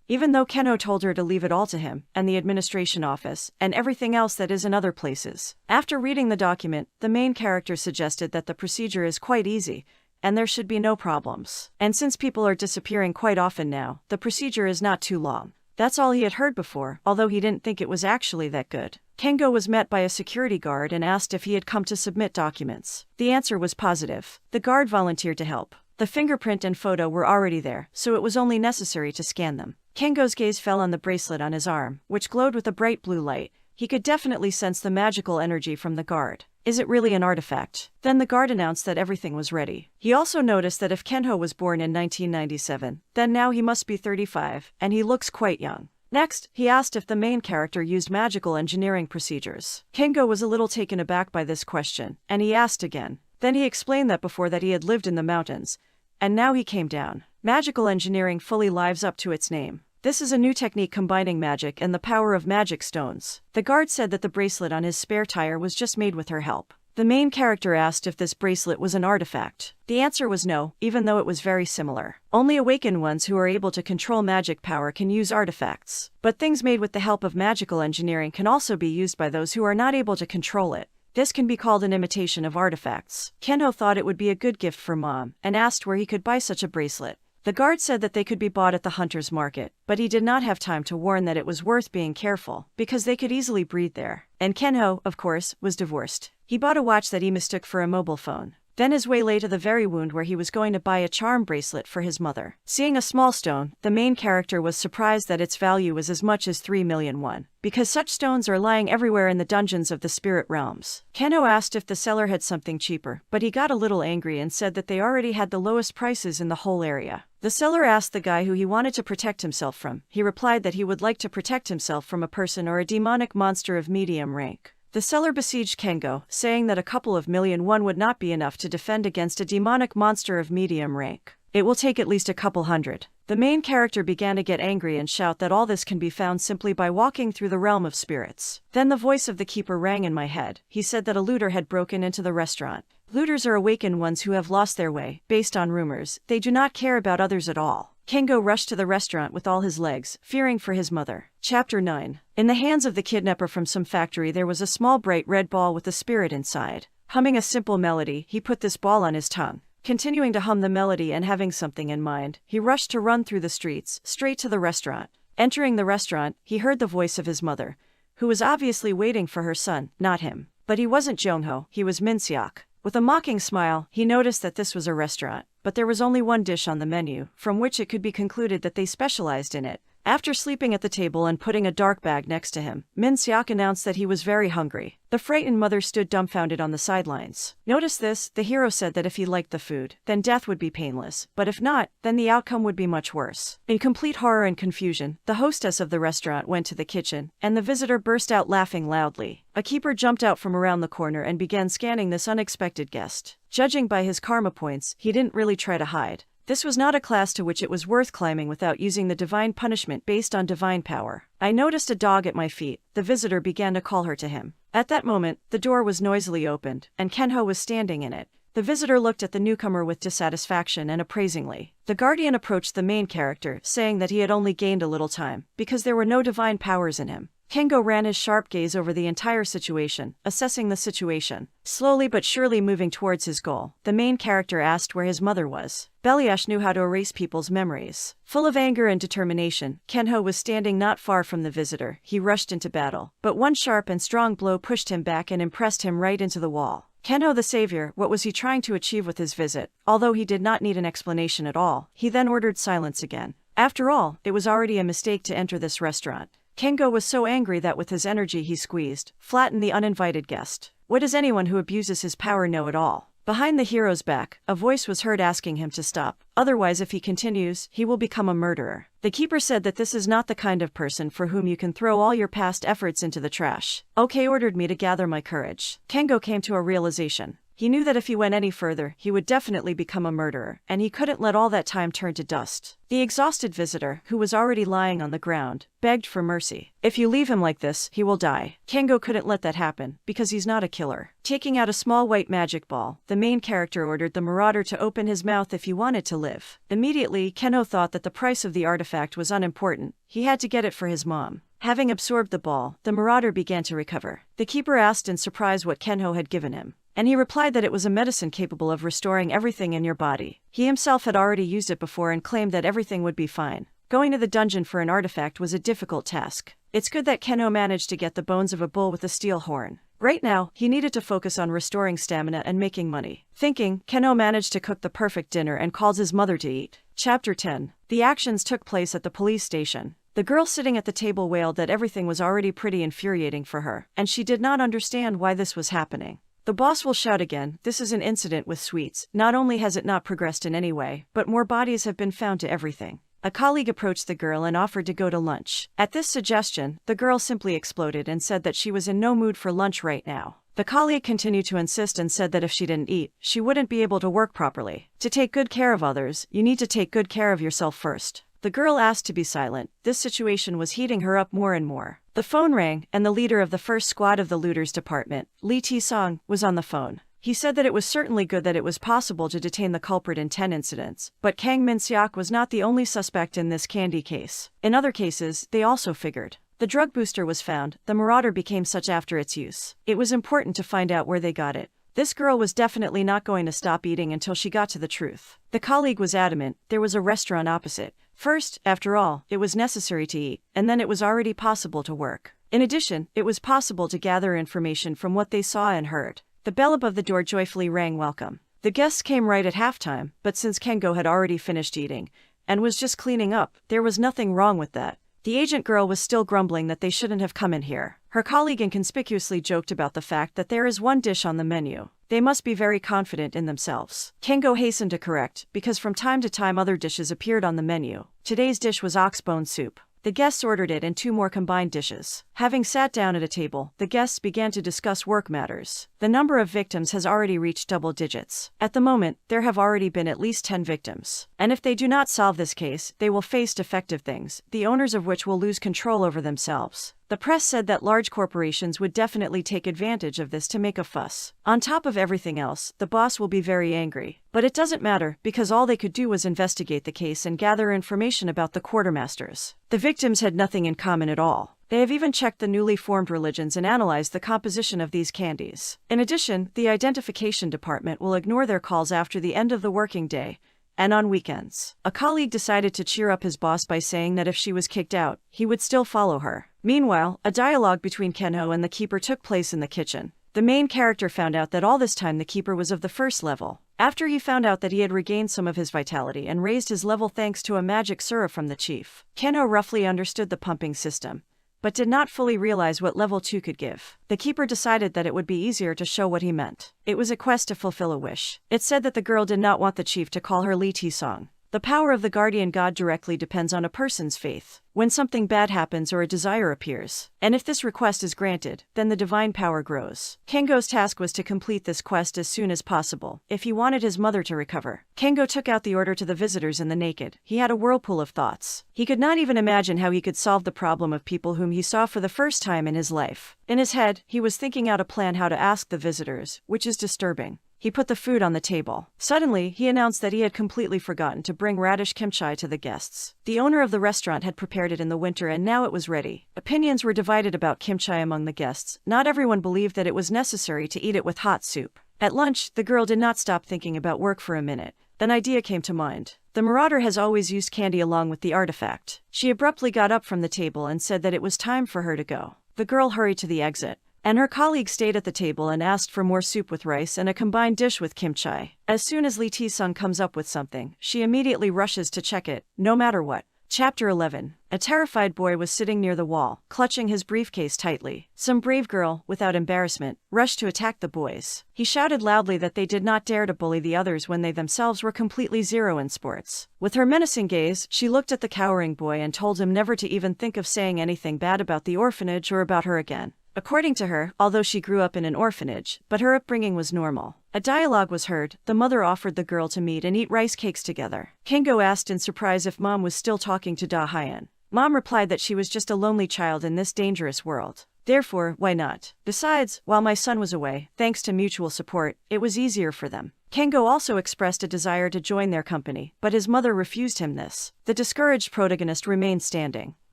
even though Kenho told her to leave it all to him, and the administration office, and everything else that is in other places. After reading the document, the main character suggested that the procedure is quite easy, and there should be no problems. And since people are disappearing quite often now, the procedure is not too long. That's all he had heard before, although he didn't think it was actually that good. Kengo was met by a security guard and asked if he had come to submit documents. The answer was positive. The guard volunteered to help. The fingerprint and photo were already there, so it was only necessary to scan them. Kengo's gaze fell on the bracelet on his arm, which glowed with a bright blue light. He could definitely sense the magical energy from the guard. Is it really an artifact? Then the guard announced that everything was ready. He also noticed that if Kenho was born in 1997, then now he must be 35, and he looks quite young. Next, he asked if the main character used magical engineering procedures. Kengo was a little taken aback by this question, and he asked again. Then he explained that before that he had lived in the mountains, and now he came down. Magical engineering fully lives up to its name. This is a new technique combining magic and the power of magic stones. The guard said that the bracelet on his spare tire was just made with her help. The main character asked if this bracelet was an artifact. The answer was no, even though it was very similar. Only awakened ones who are able to control magic power can use artifacts. But things made with the help of magical engineering can also be used by those who are not able to control it. This can be called an imitation of artifacts. Kenho thought it would be a good gift for Mom, and asked where he could buy such a bracelet. The guard said that they could be bought at the hunter's market, but he did not have time to warn that it was worth being careful, because they could easily breed there. And Kenho, of course, was divorced. He bought a watch that he mistook for a mobile phone. Then his way lay to the very wound where he was going to buy a charm bracelet for his mother. Seeing a small stone, the main character was surprised that its value was as much as 3 million won, because such stones are lying everywhere in the dungeons of the spirit realms. Kenho asked if the seller had something cheaper, but he got a little angry and said that they already had the lowest prices in the whole area. The seller asked the guy who he wanted to protect himself from. He replied that he would like to protect himself from a person or a demonic monster of medium rank. The seller besieged Kengo, saying that a couple of million won would not be enough to defend against a demonic monster of medium rank. It will take at least a couple hundred. The main character began to get angry and shout that all this can be found simply by walking through the realm of spirits. Then the voice of the keeper rang in my head. He said that a looter had broken into the restaurant. Looters are awakened ones who have lost their way. Based on rumors, they do not care about others at all. Kengo rushed to the restaurant with all his legs, fearing for his mother. Chapter 9. In the hands of the kidnapper from some factory there was a small bright red ball with a spirit inside. Humming a simple melody, he put this ball on his tongue. Continuing to hum the melody and having something in mind, he rushed to run through the streets, straight to the restaurant. Entering the restaurant, he heard the voice of his mother, who was obviously waiting for her son, not him. But he wasn't Jongho, he was Min-seok. With a mocking smile, he noticed that this was a restaurant, but there was only one dish on the menu, from which it could be concluded that they specialized in it. After sleeping at the table and putting a dark bag next to him, Min-seok announced that he was very hungry. The frightened mother stood dumbfounded on the sidelines. Notice this, the hero said that if he liked the food, then death would be painless, but if not, then the outcome would be much worse. In complete horror and confusion, the hostess of the restaurant went to the kitchen, and the visitor burst out laughing loudly. A keeper jumped out from around the corner and began scanning this unexpected guest. Judging by his karma points, he didn't really try to hide. This was not a class to which it was worth climbing without using the divine punishment based on divine power. I noticed a dog at my feet. The visitor began to call her to him. At that moment, the door was noisily opened, and Kenho was standing in it. The visitor looked at the newcomer with dissatisfaction and appraisingly. The guardian approached the main character, saying that he had only gained a little time, because there were no divine powers in him. Kengo ran his sharp gaze over the entire situation, assessing the situation. Slowly but surely moving towards his goal, the main character asked where his mother was. Belyash knew how to erase people's memories. Full of anger and determination, Kenho was standing not far from the visitor. He rushed into battle, but one sharp and strong blow pushed him back and impressed him right into the wall. Kenho the savior, what was he trying to achieve with his visit? Although he did not need an explanation at all, he then ordered silence again. After all, it was already a mistake to enter this restaurant. Kengo was so angry that with his energy he squeezed, flattened the uninvited guest. What does anyone who abuses his power know at all? Behind the hero's back, a voice was heard asking him to stop. Otherwise, if he continues, he will become a murderer. The keeper said that this is not the kind of person for whom you can throw all your past efforts into the trash. OK ordered me to gather my courage. Kengo came to a realization. He knew that if he went any further, he would definitely become a murderer, and he couldn't let all that time turn to dust. The exhausted visitor, who was already lying on the ground, begged for mercy. "If you leave him like this, he will die." Kengo couldn't let that happen, because he's not a killer. Taking out a small white magic ball, the main character ordered the marauder to open his mouth if he wanted to live. Immediately, Kenho thought that the price of the artifact was unimportant. He had to get it for his mom. Having absorbed the ball, the marauder began to recover. The keeper asked in surprise what Kenho had given him, and he replied that it was a medicine capable of restoring everything in your body. He himself had already used it before and claimed that everything would be fine. Going to the dungeon for an artifact was a difficult task. It's good that Kenho managed to get the bones of a bull with a steel horn. Right now, he needed to focus on restoring stamina and making money. Thinking, Kenho managed to cook the perfect dinner and calls his mother to eat. Chapter 10. The actions took place at the police station. The girl sitting at the table wailed that everything was already pretty infuriating for her, and she did not understand why this was happening. The boss will shout again. This is an incident with sweets. Not only has it not progressed in any way, but more bodies have been found to everything. A colleague approached the girl and offered to go to lunch. At this suggestion, the girl simply exploded and said that she was in no mood for lunch right now. The colleague continued to insist and said that if she didn't eat, she wouldn't be able to work properly. To take good care of others, you need to take good care of yourself first. The girl asked to be silent. This situation was heating her up more and more. The phone rang, and the leader of the first squad of the looters department, Lee T-sung, was on the phone. He said that it was certainly good that it was possible to detain the culprit in 10 incidents, but Kang Min-seok was not the only suspect in this candy case. In other cases, they also figured. The drug booster was found. The marauder became such after its use. It was important to find out where they got it. This girl was definitely not going to stop eating until she got to the truth. The colleague was adamant. There was a restaurant opposite. First, after all, it was necessary to eat, and then it was already possible to work. In addition, it was possible to gather information from what they saw and heard. The bell above the door joyfully rang welcome. The guests came right at halftime, but since Kengo had already finished eating and was just cleaning up, there was nothing wrong with that. The agent girl was still grumbling that they shouldn't have come in here. Her colleague inconspicuously joked about the fact that there is one dish on the menu. They must be very confident in themselves. Kengo hastened to correct, because from time to time other dishes appeared on the menu. Today's dish was oxbone soup. The guests ordered it and 2 more combined dishes. Having sat down at a table, the guests began to discuss work matters. The number of victims has already reached double digits. At the moment, there have already been at least 10 victims. And if they do not solve this case, they will face defective things, the owners of which will lose control over themselves. The press said that large corporations would definitely take advantage of this to make a fuss. On top of everything else, the boss will be very angry. But it doesn't matter, because all they could do was investigate the case and gather information about the quartermasters. The victims had nothing in common at all. They have even checked the newly formed religions and analyzed the composition of these candies. In addition, the identification department will ignore their calls after the end of the working day and on weekends. A colleague decided to cheer up his boss by saying that if she was kicked out, he would still follow her. Meanwhile, a dialogue between Kenho and the keeper took place in the kitchen. The main character found out that all this time the keeper was of the first level. After he found out that he had regained some of his vitality and raised his level thanks to a magic syrup from the chief, Kenho roughly understood the pumping system, but did not fully realize what level 2 could give. The keeper decided that it would be easier to show what he meant. It was a quest to fulfill a wish. It said that the girl did not want the chief to call her Lee T-sung. The power of the guardian god directly depends on a person's faith. When something bad happens or a desire appears, and if this request is granted, then the divine power grows. Kengo's task was to complete this quest as soon as possible, if he wanted his mother to recover. Kengo took out the order to the visitors in the naked. He had a whirlpool of thoughts. He could not even imagine how he could solve the problem of people whom he saw for the first time in his life. In his head, he was thinking out a plan how to ask the visitors, which is disturbing. He put the food on the table. Suddenly, he announced that he had completely forgotten to bring radish kimchi to the guests. The owner of the restaurant had prepared it in the winter and now it was ready. Opinions were divided about kimchi among the guests. Not everyone believed that it was necessary to eat it with hot soup. At lunch, the girl did not stop thinking about work for a minute. An idea came to mind. The marauder has always used candy along with the artifact. She abruptly got up from the table and said that it was time for her to go. The girl hurried to the exit, and her colleague stayed at the table and asked for more soup with rice and a combined dish with kimchi. As soon as Lee T-sung comes up with something, she immediately rushes to check it, no matter what. Chapter 11. A terrified boy was sitting near the wall, clutching his briefcase tightly. Some brave girl, without embarrassment, rushed to attack the boys. He shouted loudly that they did not dare to bully the others when they themselves were completely zero in sports. With her menacing gaze, she looked at the cowering boy and told him never to even think of saying anything bad about the orphanage or about her again. According to her, although she grew up in an orphanage, but her upbringing was normal. A dialogue was heard. The mother offered the girl to meet and eat rice cakes together. Kengo asked in surprise if Mom was still talking to Da Hyun. Mom replied that she was just a lonely child in this dangerous world. Therefore, why not? Besides, while my son was away, thanks to mutual support, it was easier for them. Kengo also expressed a desire to join their company, but his mother refused him this. The discouraged protagonist remained standing.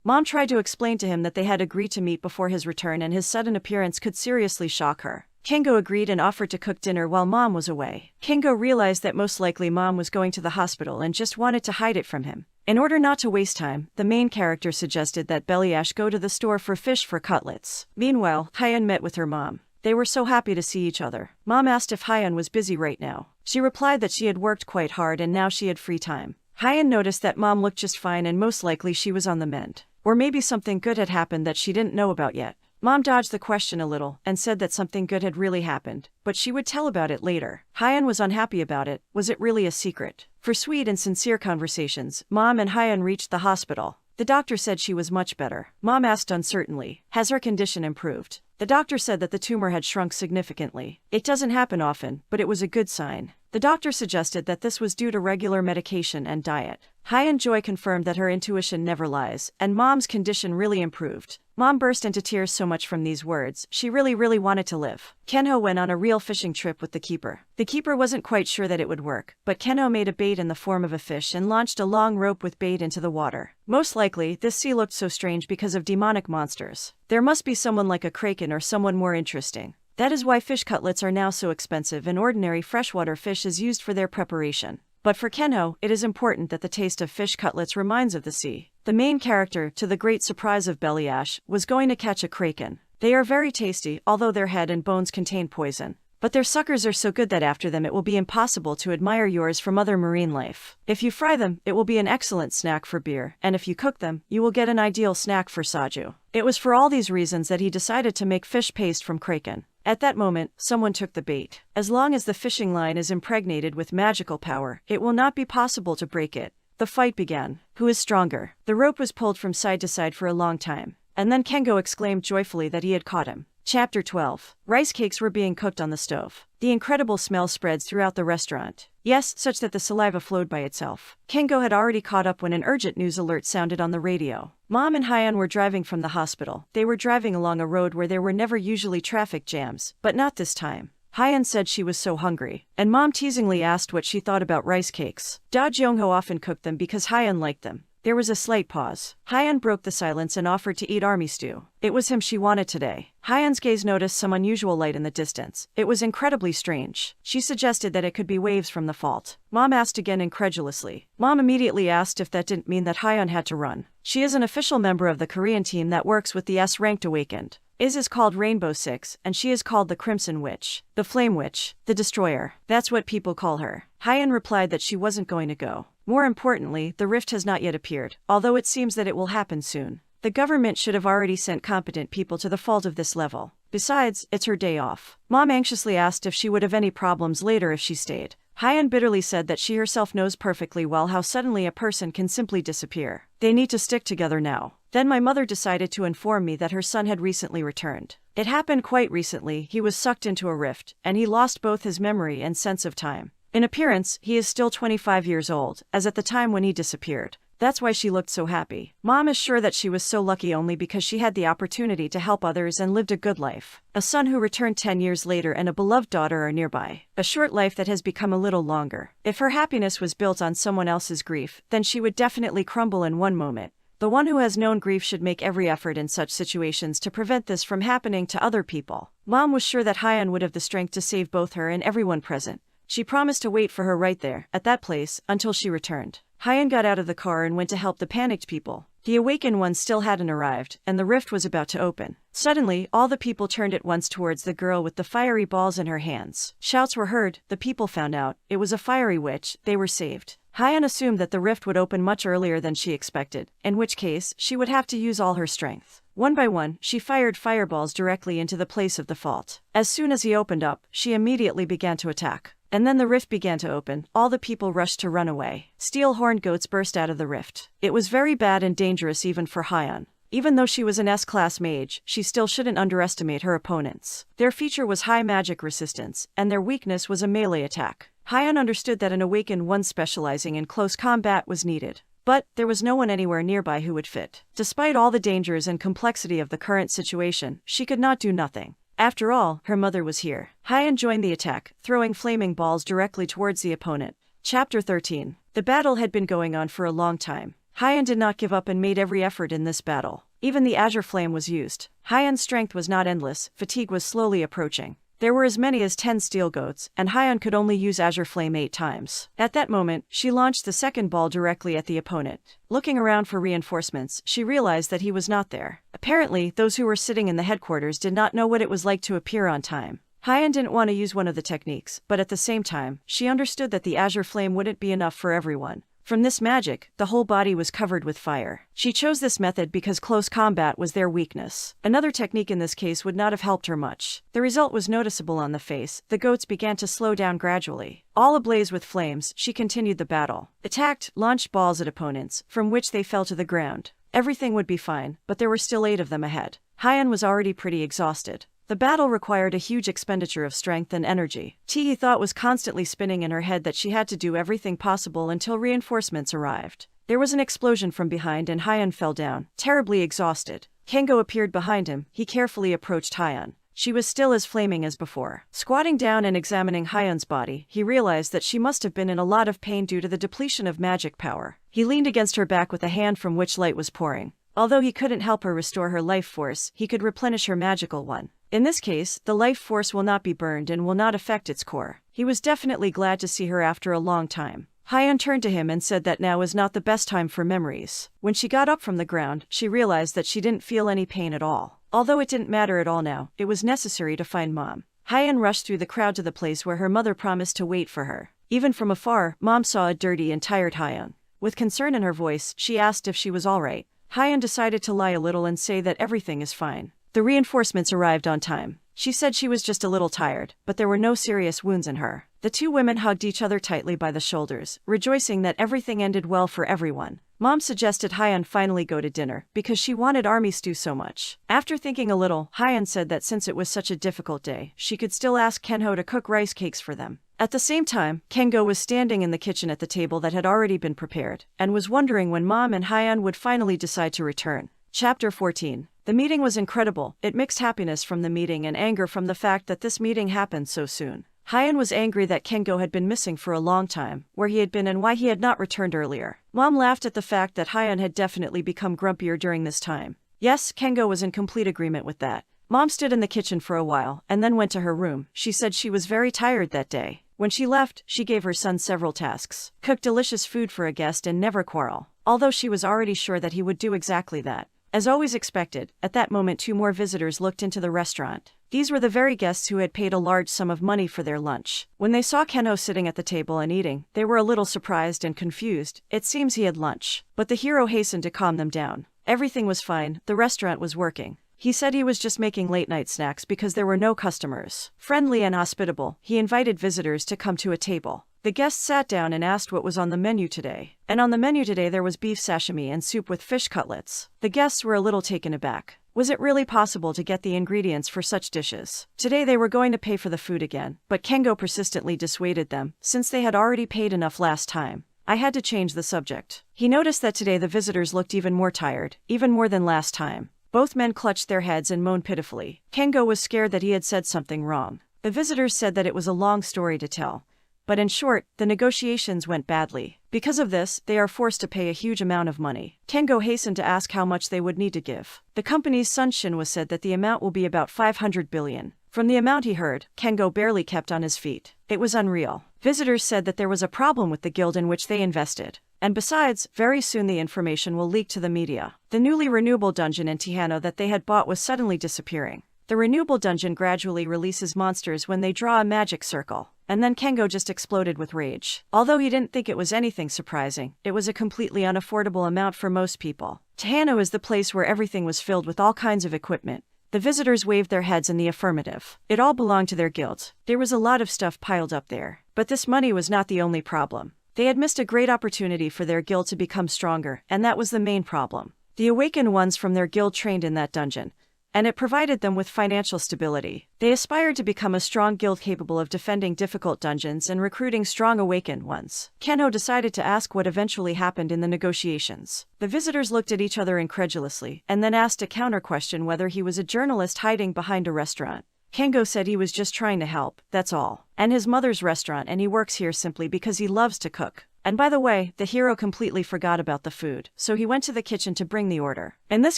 Mom tried to explain to him that they had agreed to meet before his return and his sudden appearance could seriously shock her. Kengo agreed and offered to cook dinner while Mom was away. Kengo realized that most likely Mom was going to the hospital and just wanted to hide it from him. In order not to waste time, the main character suggested that Belyash go to the store for fish for cutlets. Meanwhile, Hyun met with her mom. They were so happy to see each other. Mom asked if Hyun was busy right now. She replied that she had worked quite hard and now she had free time. Hyun noticed that Mom looked just fine and most likely she was on the mend. Or maybe something good had happened that she didn't know about yet. Mom dodged the question a little and said that something good had really happened, but she would tell about it later. Hyun was unhappy about it. Was it really a secret? For sweet and sincere conversations, Mom and Hyun reached the hospital. The doctor said she was much better. Mom asked uncertainly, has her condition improved? The doctor said that the tumor had shrunk significantly. It doesn't happen often, but it was a good sign. The doctor suggested that this was due to regular medication and diet. Hyun Joy confirmed that her intuition never lies, and Mom's condition really improved. Mom burst into tears so much from these words, she really wanted to live. Kenho went on a real fishing trip with the keeper. The keeper wasn't quite sure that it would work, but Kenho made a bait in the form of a fish and launched a long rope with bait into the water. Most likely, this sea looked so strange because of demonic monsters. There must be someone like a kraken or someone more interesting. That is why fish cutlets are now so expensive and ordinary freshwater fish is used for their preparation. But for Kenho, it is important that the taste of fish cutlets reminds of the sea. The main character, to the great surprise of Belyash, was going to catch a kraken. They are very tasty, although their head and bones contain poison. But their suckers are so good that after them it will be impossible to admire yours from other marine life. If you fry them, it will be an excellent snack for beer, and if you cook them, you will get an ideal snack for saju. It was for all these reasons that he decided to make fish paste from kraken. At that moment, someone took the bait. As long as the fishing line is impregnated with magical power, it will not be possible to break it. The fight began. Who is stronger? The rope was pulled from side to side for a long time, and then Kengo exclaimed joyfully that he had caught him. Chapter 12. Rice cakes were being cooked on the stove. The incredible smell spreads throughout the restaurant. Yes, such that the saliva flowed by itself. Kengo had already caught up when an urgent news alert sounded on the radio. Mom and Hyun were driving from the hospital. They were driving along a road where there were never usually traffic jams, but not this time. Hyun said she was so hungry, and Mom teasingly asked what she thought about rice cakes. Da Jongho often cooked them because Hyun liked them. There was a slight pause. Hyun broke the silence and offered to eat army stew. It was him she wanted today. Hyun's gaze noticed some unusual light in the distance. It was incredibly strange. She suggested that it could be waves from the fault. Mom asked again incredulously. Mom immediately asked if that didn't mean that Hyun had to run. She is an official member of the Korean team that works with the S-ranked Awakened. Is called Rainbow Six, and she is called the Crimson Witch, the Flame Witch, the Destroyer. That's what people call her. Hyun replied that she wasn't going to go. More importantly, the rift has not yet appeared, although it seems that it will happen soon. The government should have already sent competent people to the fault of this level. Besides, it's her day off. Mom anxiously asked if she would have any problems later if she stayed. Hyun bitterly said that she herself knows perfectly well how suddenly a person can simply disappear. They need to stick together now. Then my mother decided to inform me that her son had recently returned. It happened quite recently. He was sucked into a rift, and he lost both his memory and sense of time. In appearance, he is still 25 years old, as at the time when he disappeared. That's why she looked so happy. Mom is sure that she was so lucky only because she had the opportunity to help others and lived a good life. A son who returned 10 years later and a beloved daughter are nearby. A short life that has become a little longer. If her happiness was built on someone else's grief, then she would definitely crumble in one moment. The one who has known grief should make every effort in such situations to prevent this from happening to other people. Mom was sure that Hyun would have the strength to save both her and everyone present. She promised to wait for her right there, at that place, until she returned. Hyun got out of the car and went to help the panicked people. The awakened ones still hadn't arrived, and the rift was about to open. Suddenly, all the people turned at once towards the girl with the fiery balls in her hands. Shouts were heard. The people found out it was a fiery witch. They were saved. Hyun assumed that the rift would open much earlier than she expected, in which case, she would have to use all her strength. One by one, she fired fireballs directly into the place of the fault. As soon as he opened up, she immediately began to attack. And then the rift began to open. All the people rushed to run away. Steel-horned goats burst out of the rift. It was very bad and dangerous even for Hyun. Even though she was an S-class mage, she still shouldn't underestimate her opponents. Their feature was high magic resistance, and their weakness was a melee attack. Hyun understood that an awakened one specializing in close combat was needed. But there was no one anywhere nearby who would fit. Despite all the dangers and complexity of the current situation, she could not do nothing. After all, her mother was here. Hyun joined the attack, throwing flaming balls directly towards the opponent. Chapter 13. The battle had been going on for a long time. Hyun did not give up and made every effort in this battle. Even the Azure Flame was used. Hyun's strength was not endless, fatigue was slowly approaching. There were as many as 10 steel goats, and Hyun could only use Azure Flame 8 times. At that moment, she launched the second ball directly at the opponent. Looking around for reinforcements, she realized that he was not there. Apparently, those who were sitting in the headquarters did not know what it was like to appear on time. Hyun didn't want to use one of the techniques, but at the same time, she understood that the Azure Flame wouldn't be enough for everyone. From this magic, the whole body was covered with fire. She chose this method because close combat was their weakness. Another technique in this case would not have helped her much. The result was noticeable on the face. The goats began to slow down gradually. All ablaze with flames, she continued the battle. Attacked, launched balls at opponents, from which they fell to the ground. Everything would be fine, but there were still 8 of them ahead. Hyun was already pretty exhausted. The battle required a huge expenditure of strength and energy. Tae thought was constantly spinning in her head that she had to do everything possible until reinforcements arrived. There was an explosion from behind and Hyun fell down, terribly exhausted. Kengo appeared behind him. He carefully approached Hyun. She was still as flaming as before. Squatting down and examining Hyun's body, he realized that she must have been in a lot of pain due to the depletion of magic power. He leaned against her back with a hand from which light was pouring. Although he couldn't help her restore her life force, he could replenish her magical one. In this case, the life force will not be burned and will not affect its core. He was definitely glad to see her after a long time. Hyun turned to him and said that now was not the best time for memories. When she got up from the ground, she realized that she didn't feel any pain at all. Although it didn't matter at all now, it was necessary to find Mom. Hyun rushed through the crowd to the place where her mother promised to wait for her. Even from afar, Mom saw a dirty and tired Hyun. With concern in her voice, she asked if she was all right. Hyun decided to lie a little and say that everything is fine. The reinforcements arrived on time. She said she was just a little tired, but there were no serious wounds in her. The two women hugged each other tightly by the shoulders, rejoicing that everything ended well for everyone. Mom suggested Hyun finally go to dinner, because she wanted army stew so much. After thinking a little, Hyun said that since it was such a difficult day, she could still ask Kenho to cook rice cakes for them. At the same time, Kengo was standing in the kitchen at the table that had already been prepared, and was wondering when Mom and Hyun would finally decide to return. Chapter 14. The meeting was incredible. It mixed happiness from the meeting and anger from the fact that this meeting happened so soon. Hyun was angry that Kengo had been missing for a long time, where he had been and why he had not returned earlier. Mom laughed at the fact that Hyun had definitely become grumpier during this time. Yes, Kengo was in complete agreement with that. Mom stood in the kitchen for a while, and then went to her room. She said she was very tired that day. When she left, she gave her son several tasks. Cook delicious food for a guest and never quarrel. Although she was already sure that he would do exactly that. As always expected, at that moment 2 more visitors looked into the restaurant. These were the very guests who had paid a large sum of money for their lunch. When they saw Kenho sitting at the table and eating, they were a little surprised and confused. It seems he had lunch. But the hero hastened to calm them down. Everything was fine, the restaurant was working. He said he was just making late-night snacks because there were no customers. Friendly and hospitable, he invited visitors to come to a table. The guests sat down and asked what was on the menu today. And on the menu today there was beef sashimi and soup with fish cutlets. The guests were a little taken aback. Was it really possible to get the ingredients for such dishes? Today they were going to pay for the food again, but Kengo persistently dissuaded them, since they had already paid enough last time. I had to change the subject. He noticed that today the visitors looked even more tired, even more than last time. Both men clutched their heads and moaned pitifully. Kengo was scared that he had said something wrong. The visitors said that it was a long story to tell. But in short, the negotiations went badly. Because of this, they are forced to pay a huge amount of money. Kengo hastened to ask how much they would need to give. The company's Sun Shinwa said that the amount will be about 500 billion. From the amount he heard, Kengo barely kept on his feet. It was unreal. Visitors said that there was a problem with the guild in which they invested. And besides, very soon the information will leak to the media. The newly renewable dungeon in Tihano that they had bought was suddenly disappearing. The renewable dungeon gradually releases monsters when they draw a magic circle. And then Kengo just exploded with rage. Although he didn't think it was anything surprising, it was a completely unaffordable amount for most people. Tihano is the place where everything was filled with all kinds of equipment. The visitors waved their heads in the affirmative. It all belonged to their guild. There was a lot of stuff piled up there. But this money was not the only problem. They had missed a great opportunity for their guild to become stronger, and that was the main problem. The awakened ones from their guild trained in that dungeon, and it provided them with financial stability. They aspired to become a strong guild capable of defending difficult dungeons and recruiting strong awakened ones. Kenho decided to ask what eventually happened in the negotiations. The visitors looked at each other incredulously, and then asked a counter-question whether he was a journalist hiding behind a restaurant. Kengo said he was just trying to help, that's all. And his mother's restaurant, and he works here simply because he loves to cook. And by the way, the hero completely forgot about the food, so he went to the kitchen to bring the order. In this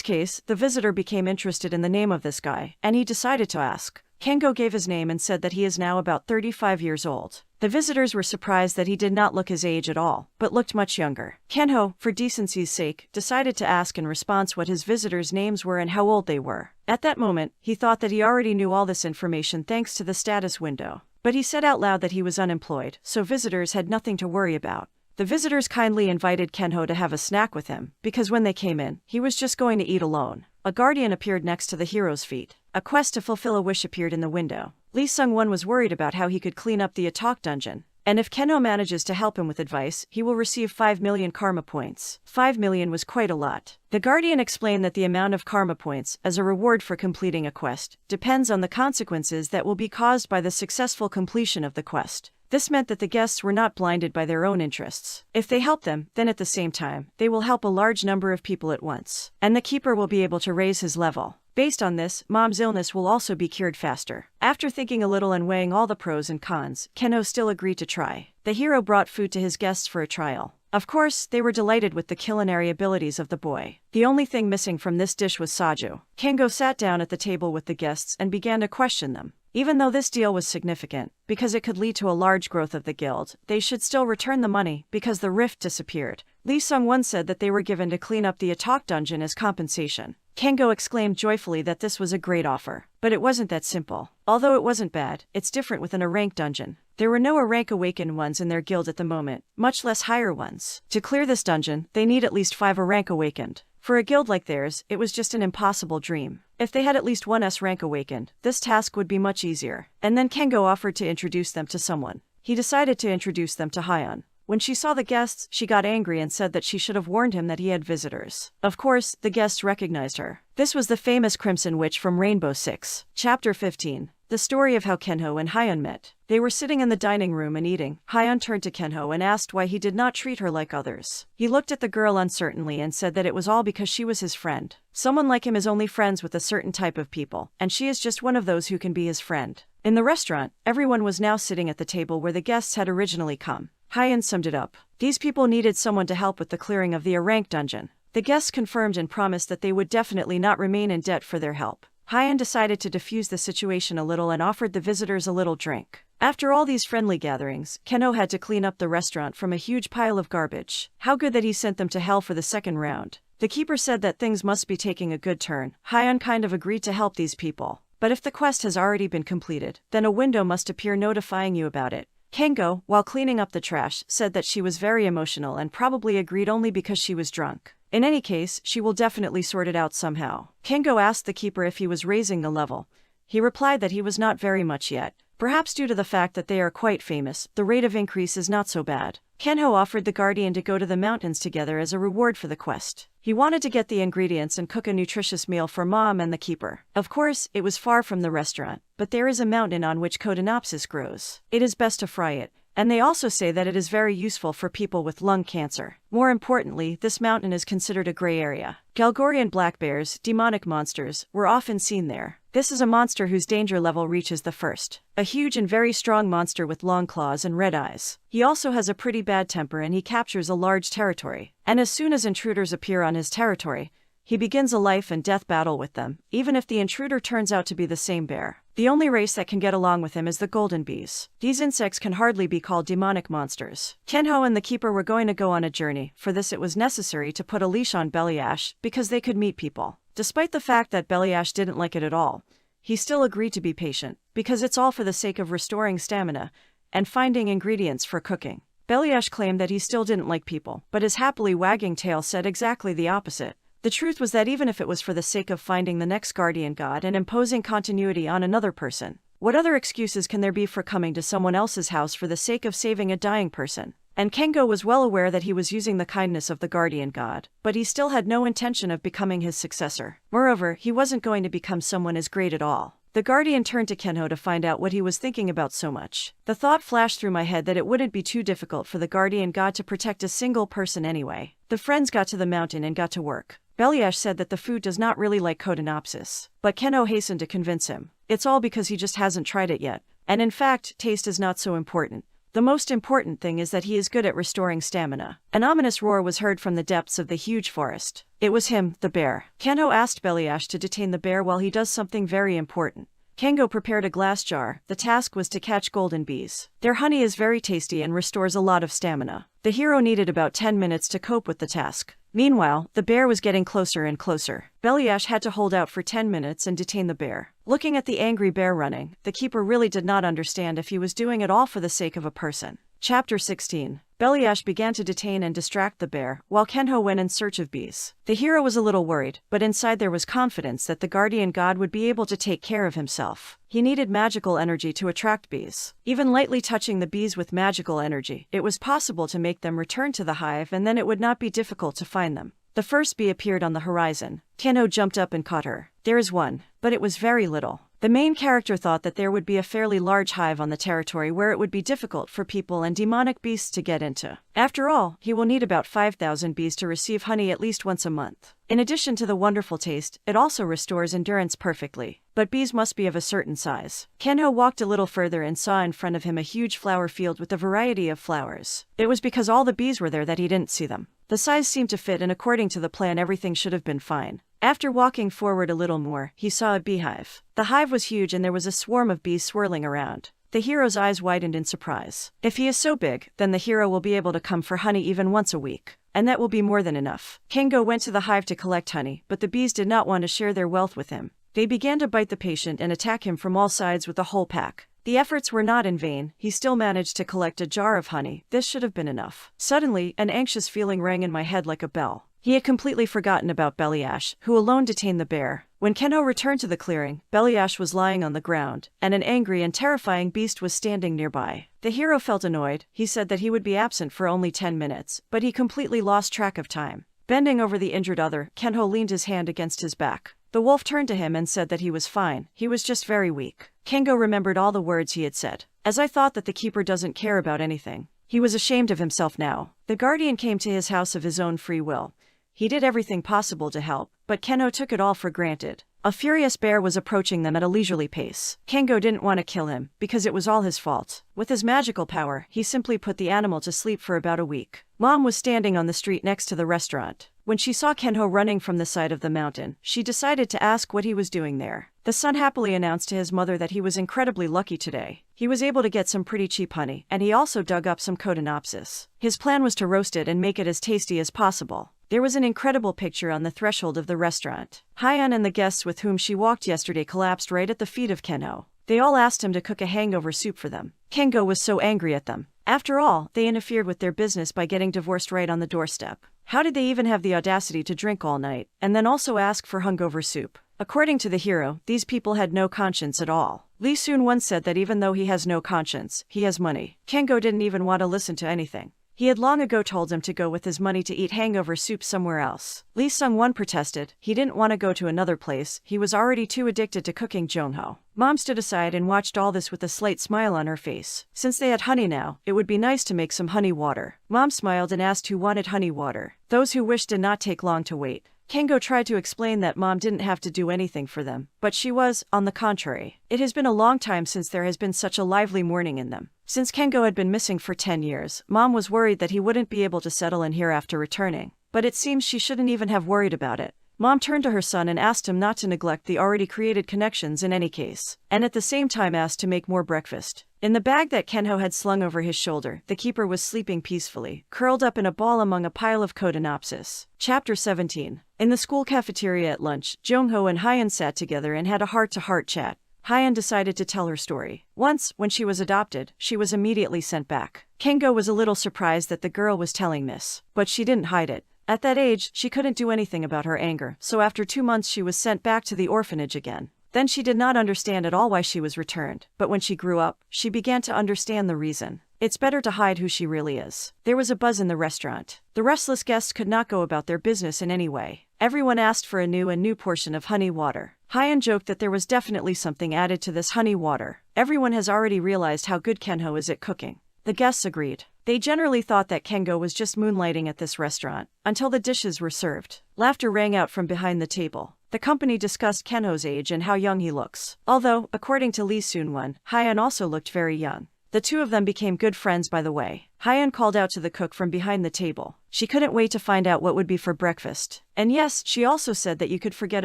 case, the visitor became interested in the name of this guy, and he decided to ask. Kengo gave his name and said that he is now about 35 years old. The visitors were surprised that he did not look his age at all, but looked much younger. Kenho, for decency's sake, decided to ask in response what his visitors' names were and how old they were. At that moment, he thought that he already knew all this information thanks to the status window. But he said out loud that he was unemployed, so visitors had nothing to worry about. The visitors kindly invited Kenho to have a snack with him, because when they came in, he was just going to eat alone. A guardian appeared next to the hero's feet. A quest to fulfill a wish appeared in the window. Lee Sung-won was worried about how he could clean up the Atok dungeon, and if Kenho manages to help him with advice, he will receive 5 million karma points. 5 million was quite a lot. The guardian explained that the amount of karma points, as a reward for completing a quest, depends on the consequences that will be caused by the successful completion of the quest. This meant that the guests were not blinded by their own interests. If they help them, then at the same time, they will help a large number of people at once. And the keeper will be able to raise his level. Based on this, Mom's illness will also be cured faster. After thinking a little and weighing all the pros and cons, Kenho still agreed to try. The hero brought food to his guests for a trial. Of course, they were delighted with the culinary abilities of the boy. The only thing missing from this dish was saju. Kengo sat down at the table with the guests and began to question them. Even though this deal was significant, because it could lead to a large growth of the guild, they should still return the money, because the rift disappeared. Lee Sung-won said that they were given to clean up the Atok dungeon as compensation. Kengo exclaimed joyfully that this was a great offer. But it wasn't that simple. Although it wasn't bad, it's different within a rank dungeon. There were no rank awakened ones in their guild at the moment, much less higher ones. To clear this dungeon, they need at least 5 rank awakened. For a guild like theirs, it was just an impossible dream. If they had at least 1 rank awakened, this task would be much easier. And then Kengo offered to introduce them to someone. He decided to introduce them to Hyun. When she saw the guests, she got angry and said that she should have warned him that he had visitors. Of course, the guests recognized her. This was the famous Crimson Witch from Rainbow Six. Chapter 15. The story of how Kenho and Hyun met. They were sitting in the dining room and eating. Hyun turned to Kenho and asked why he did not treat her like others. He looked at the girl uncertainly and said that it was all because she was his friend. Someone like him is only friends with a certain type of people, and she is just one of those who can be his friend. In the restaurant, everyone was now sitting at the table where the guests had originally come. Hyun summed it up. These people needed someone to help with the clearing of the A-rank dungeon. The guests confirmed and promised that they would definitely not remain in debt for their help. Hyun decided to defuse the situation a little and offered the visitors a little drink. After all these friendly gatherings, Kenho had to clean up the restaurant from a huge pile of garbage. How good that he sent them to hell for the second round. The keeper said that things must be taking a good turn. Hyun kind of agreed to help these people. But if the quest has already been completed, then a window must appear notifying you about it. Kengo, while cleaning up the trash, said that she was very emotional and probably agreed only because she was drunk. In any case, she will definitely sort it out somehow. Kengo asked the keeper if he was raising the level. He replied that he was not very much yet. Perhaps due to the fact that they are quite famous, the rate of increase is not so bad. Kenho offered the guardian to go to the mountains together as a reward for the quest. He wanted to get the ingredients and cook a nutritious meal for Mom and the keeper. Of course, it was far from the restaurant, but there is a mountain on which Codenopsis grows. It is best to fry it. And they also say that it is very useful for people with lung cancer. More importantly, this mountain is considered a gray area. Galgorian black bears, demonic monsters, were often seen there. This is a monster whose danger level reaches the first. A huge and very strong monster with long claws and red eyes. He also has a pretty bad temper and he captures a large territory. And as soon as intruders appear on his territory, he begins a life and death battle with them, even if the intruder turns out to be the same bear. The only race that can get along with him is the golden bees. These insects can hardly be called demonic monsters. Kenho and the keeper were going to go on a journey. For this it was necessary to put a leash on Bellyash, because they could meet people. Despite the fact that Bellyash didn't like it at all, he still agreed to be patient, because it's all for the sake of restoring stamina and finding ingredients for cooking. Bellyash claimed that he still didn't like people, but his happily wagging tail said exactly the opposite. The truth was that even if it was for the sake of finding the next guardian god and imposing continuity on another person, what other excuses can there be for coming to someone else's house for the sake of saving a dying person? and Kengo was well aware that he was using the kindness of the guardian god, but he still had no intention of becoming his successor. Moreover, he wasn't going to become someone as great at all. The guardian turned to Kenho to find out what he was thinking about so much. The thought flashed through my head that it wouldn't be too difficult for the guardian god to protect a single person anyway. The friends got to the mountain and got to work. Belyash said that the food does not really like Codenopsis, but Kenho hastened to convince him. It's all because he just hasn't tried it yet. And in fact, taste is not so important. The most important thing is that he is good at restoring stamina. An ominous roar was heard from the depths of the huge forest. It was him, the bear. Kenho asked Belyash to detain the bear while he does something very important. Kengo prepared a glass jar. The task was to catch golden bees. Their honey is very tasty and restores a lot of stamina. The hero needed about 10 minutes to cope with the task. Meanwhile, the bear was getting closer and closer. Belyash had to hold out for 10 minutes and detain the bear. Looking at the angry bear running, the keeper really did not understand if he was doing it all for the sake of a person. Chapter 16. Belyash began to detain and distract the bear, while Kenho went in search of bees. The hero was a little worried, but inside there was confidence that the guardian god would be able to take care of himself. He needed magical energy to attract bees. Even lightly touching the bees with magical energy, it was possible to make them return to the hive, and then it would not be difficult to find them. The first bee appeared on the horizon. Kenho jumped up and caught her. There is one, but it was very little. The main character thought that there would be a fairly large hive on the territory where it would be difficult for people and demonic beasts to get into. After all, he will need about 5,000 bees to receive honey at least once a month. In addition to the wonderful taste, it also restores endurance perfectly. But bees must be of a certain size. Kenho walked a little further and saw in front of him a huge flower field with a variety of flowers. It was because all the bees were there that he didn't see them. The size seemed to fit, and according to the plan everything should have been fine. After walking forward a little more, he saw a beehive. The hive was huge and there was a swarm of bees swirling around. The hero's eyes widened in surprise. If he is so big, then the hero will be able to come for honey even once a week. And that will be more than enough. Kengo went to the hive to collect honey, but the bees did not want to share their wealth with him. They began to bite the patient and attack him from all sides with a whole pack. The efforts were not in vain. He still managed to collect a jar of honey. This should have been enough. Suddenly, an anxious feeling rang in my head like a bell. He had completely forgotten about Belyash, who alone detained the bear. When Kenho returned to the clearing, Belyash was lying on the ground, and an angry and terrifying beast was standing nearby. The hero felt annoyed. He said that he would be absent for only 10 minutes, but he completely lost track of time. Bending over the injured other, Kenho leaned his hand against his back. The wolf turned to him and said that he was fine. He was just very weak. Kengo remembered all the words he had said. As I thought that the keeper doesn't care about anything. He was ashamed of himself now. The guardian came to his house of his own free will. He did everything possible to help, but Kenho took it all for granted. A furious bear was approaching them at a leisurely pace. Kengo didn't want to kill him, because it was all his fault. With his magical power, he simply put the animal to sleep for about a week. Mom was standing on the street next to the restaurant. When she saw Kenho running from the side of the mountain, she decided to ask what he was doing there. The son happily announced to his mother that he was incredibly lucky today. He was able to get some pretty cheap honey, and he also dug up some Codenopsis. His plan was to roast it and make it as tasty as possible. There was an incredible picture on the threshold of the restaurant. Hyun and the guests with whom she walked yesterday collapsed right at the feet of Kenho. They all asked him to cook a hangover soup for them. Kengo was so angry at them. After all, they interfered with their business by getting divorced right on the doorstep. How did they even have the audacity to drink all night, and then also ask for hungover soup? According to the hero, these people had no conscience at all. Lee Soon once said that even though he has no conscience, he has money. Kengo didn't even want to listen to anything. He had long ago told him to go with his money to eat hangover soup somewhere else. Lee Sung-won protested. He didn't want to go to another place. He was already too addicted to cooking Jongho. Mom stood aside and watched all this with a slight smile on her face. Since they had honey now, it would be nice to make some honey water. Mom smiled and asked who wanted honey water. Those who wished did not take long to wait. Kengo tried to explain that Mom didn't have to do anything for them, but she was, on the contrary. It has been a long time since there has been such a lively morning in them. Since Kengo had been missing for 10 years, Mom was worried that he wouldn't be able to settle in here after returning. But it seems she shouldn't even have worried about it. Mom turned to her son and asked him not to neglect the already created connections in any case, and at the same time asked to make more breakfast. In the bag that Kenho had slung over his shoulder, the keeper was sleeping peacefully, curled up in a ball among a pile of Codenopsis. Chapter 17. In the school cafeteria at lunch, Jongho and Hyun sat together and had a heart-to-heart chat. Hyun decided to tell her story. Once, when she was adopted, she was immediately sent back. Kengo was a little surprised that the girl was telling this, but she didn't hide it. At that age, she couldn't do anything about her anger, so after 2 months she was sent back to the orphanage again. Then she did not understand at all why she was returned, but when she grew up, she began to understand the reason. It's better to hide who she really is. There was a buzz in the restaurant. The restless guests could not go about their business in any way. Everyone asked for a new portion of honey water. Hyun joked that there was definitely something added to this honey water. Everyone has already realized how good Kenho is at cooking. The guests agreed. They generally thought that Kengo was just moonlighting at this restaurant, until the dishes were served. Laughter rang out from behind the table. The company discussed Kenho's age and how young he looks. Although, according to Lee Soon-won, Hyun also looked very young. The two of them became good friends by the way. Hyun called out to the cook from behind the table. She couldn't wait to find out what would be for breakfast. And yes, she also said that you could forget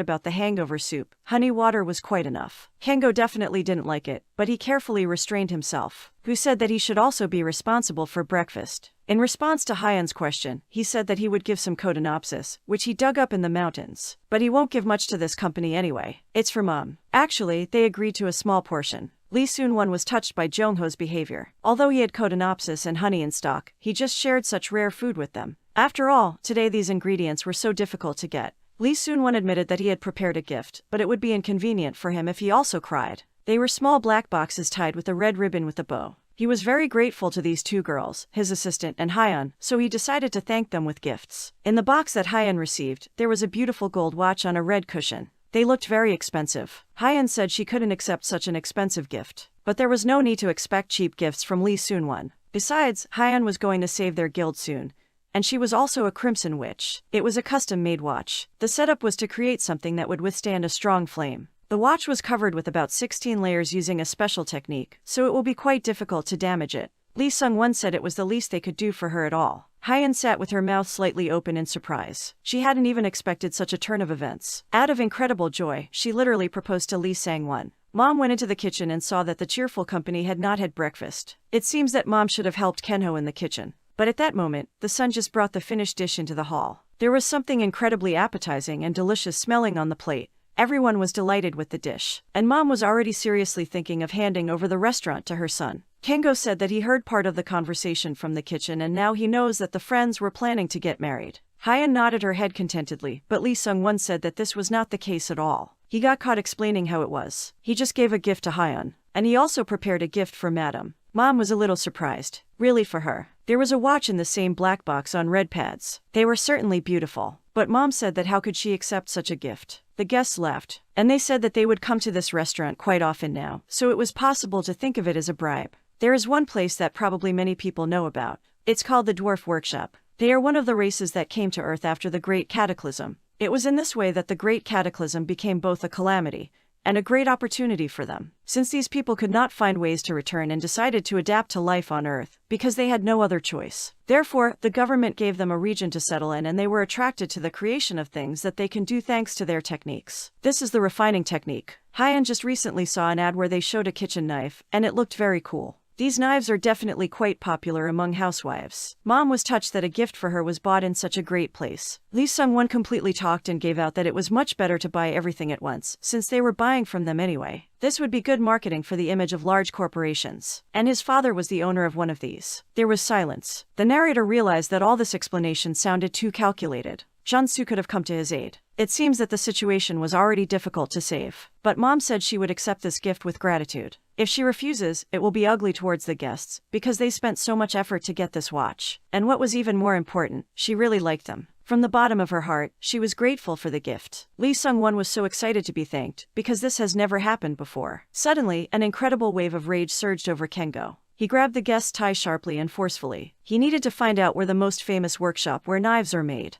about the hangover soup. Honey water was quite enough. Kengo definitely didn't like it, but he carefully restrained himself. Who said that he should also be responsible for breakfast? In response to Hyun's question, he said that he would give some codenopsis, which he dug up in the mountains. But he won't give much to this company anyway. It's for Mom. Actually, they agreed to a small portion. Lee Soon-won was touched by Jongho's behavior. Although he had codenopsis and honey in stock, he just shared such rare food with them. After all, today these ingredients were so difficult to get. Lee Soon-won admitted that he had prepared a gift, but it would be inconvenient for him if he also cried. They were small black boxes tied with a red ribbon with a bow. He was very grateful to these two girls, his assistant and Hyun, so he decided to thank them with gifts. In the box that Hyun received, there was a beautiful gold watch on a red cushion. They looked very expensive. Hyun said she couldn't accept such an expensive gift. But there was no need to expect cheap gifts from Lee Soon-won. Besides, Hyun was going to save their guild soon. And she was also a crimson witch. It was a custom-made watch. The setup was to create something that would withstand a strong flame. The watch was covered with about 16 layers using a special technique, so it will be quite difficult to damage it. Lee Sung-won said it was the least they could do for her at all. Hyun sat with her mouth slightly open in surprise. She hadn't even expected such a turn of events. Out of incredible joy, she literally proposed to Lee Sang-won. Mom went into the kitchen and saw that the cheerful company had not had breakfast. It seems that Mom should have helped Kenho in the kitchen. But at that moment, the son just brought the finished dish into the hall. There was something incredibly appetizing and delicious smelling on the plate. Everyone was delighted with the dish. And Mom was already seriously thinking of handing over the restaurant to her son. Kengo said that he heard part of the conversation from the kitchen and now he knows that the friends were planning to get married. Hyun nodded her head contentedly, but Lee Sung-won said that this was not the case at all. He got caught explaining how it was. He just gave a gift to Hyun. And he also prepared a gift for Madam. Mom was a little surprised. Really for her. There was a watch in the same black box on red pads. They were certainly beautiful. But Mom said that how could she accept such a gift? The guests laughed. And they said that they would come to this restaurant quite often now, so it was possible to think of it as a bribe. There is one place that probably many people know about. It's called the Dwarf Workshop. They are one of the races that came to Earth after the Great Cataclysm. It was in this way that the Great Cataclysm became both a calamity and a great opportunity for them, since these people could not find ways to return and decided to adapt to life on Earth, because they had no other choice. Therefore, the government gave them a region to settle in and they were attracted to the creation of things that they can do thanks to their techniques. This is the refining technique. Hyun just recently saw an ad where they showed a kitchen knife, and it looked very cool. These knives are definitely quite popular among housewives. Mom was touched that a gift for her was bought in such a great place. Lee Sung-won completely talked and gave out that it was much better to buy everything at once, since they were buying from them anyway. This would be good marketing for the image of large corporations. And his father was the owner of one of these. There was silence. The narrator realized that all this explanation sounded too calculated. Jeon-soo could have come to his aid. It seems that the situation was already difficult to save. But Mom said she would accept this gift with gratitude. If she refuses, it will be ugly towards the guests, because they spent so much effort to get this watch. And what was even more important, she really liked them. From the bottom of her heart, she was grateful for the gift. Lee Sung-won was so excited to be thanked, because this has never happened before. Suddenly, an incredible wave of rage surged over Kengo. He grabbed the guest's tie sharply and forcefully. He needed to find out where the most famous workshop where knives are made.